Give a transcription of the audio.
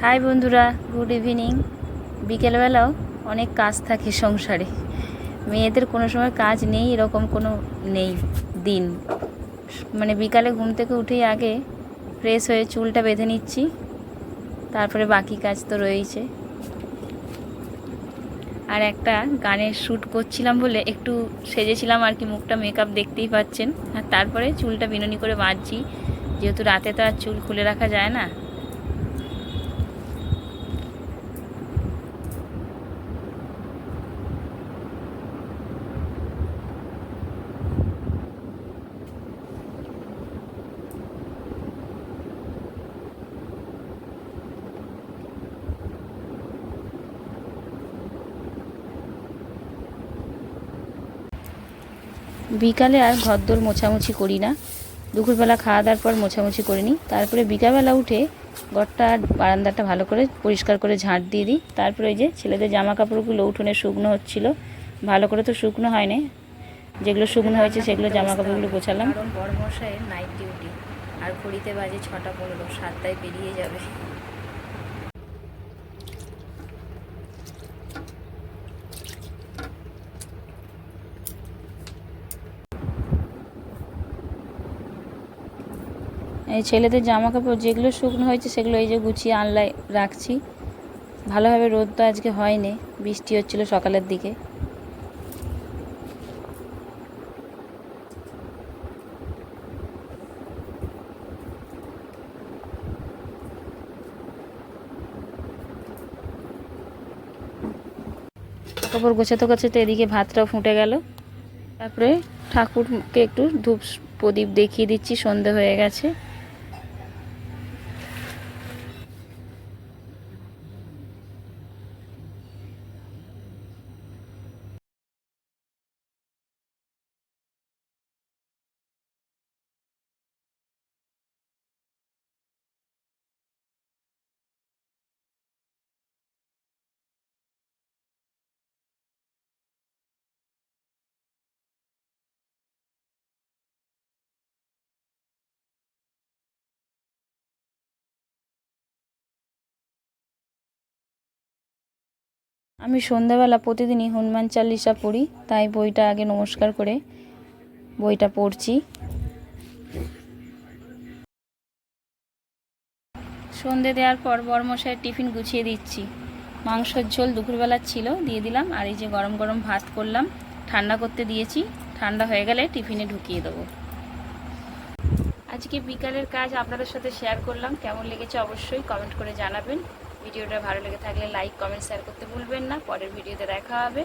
High বন্ধুরা, good evening. বিকেলবেলাও অনেক কাজ থাকে সংসারে। মেয়েদের কোনো সময় কাজ নেই এরকম কোনো নেই দিন। মানে বিকালে ঘুম থেকে উঠেই আগে ফ্রেশ হয়ে চুলটা বেঁধে নিচ্ছি, তারপরে বাকি কাজ তো রয়েছে। আর একটা গানের শ্যুট করছিলাম বলে একটু সেজেছিলাম আর কি, মুখটা মেকআপ দেখতেই পাচ্ছেন। আর তারপরে চুলটা বিনুনি করে বাঁধছি, যেহেতু রাতে তো আর চুল খুলে রাখা যায় না। বিকালে আর ঘরদোর মোছামুছি করি না, দুপুরবেলা খাওয়া দাওয়ার পর মোছামুছি করে নিই। তারপরে বিকালবেলা উঠে ঘরটা আর বারান্দাটা ভালো করে পরিষ্কার করে ঝাঁট দিয়ে দিই। তারপরে ওই যে ছেলেদের জামা কাপড়গুলো উঠোনে শুকনো হচ্ছিল, ভালো করে তো শুকনো হয়নি, যেগুলো শুকনো হয়েছে সেগুলো জামা কাপড়গুলো গোছালাম। কারণ বড়মশাইয়ের নাইট ডিউটি, আর ঘড়িতে বাজে 6:15, 7টায় পেরিয়ে যাবে। এই ছেলেদের জামা কাপড় যেগুলো শুকনো হয়েছে সেগুলো এই যে গুছিয়ে আনলায় রাখছি। ভালোভাবে রোদ তো আজকে হয়নি, বৃষ্টি হচ্ছিল সকালের দিকে। কাপড় গোছাতে গোছাতে এদিকে ভাতটাও ফুটে গেল। তারপরে ঠাকুরকে একটু ধূপ প্রদীপ দেখিয়ে দিচ্ছি, সন্ধে হয়ে গেছে। আমি সন্ধ্যাবেলা প্রতিদিনই হনুমান চালিসা পড়ি, তাই বইটা আগে নমস্কার করে বইটা পড়ছি। সন্ধে দেওয়ার পর বড়মশাইয়ের টিফিন গুছিয়ে দিচ্ছি। মাংসের ঝোল দুপুরবেলার ছিল, দিয়ে দিলাম। আর এই যে গরম গরম ভাত করলাম, ঠান্ডা করতে দিয়েছি, ঠান্ডা হয়ে গেলে টিফিনে ঢুকিয়ে দেবো। আজকে বিকালের কাজ আপনাদের সাথে শেয়ার করলাম, কেমন লেগেছে অবশ্যই কমেন্ট করে জানাবেন। ভিডিওটা ভালো লেগে থাকলে লাইক, কমেন্ট, শেয়ার করতে ভুলবেন না। পরের ভিডিওতে দেখা হবে।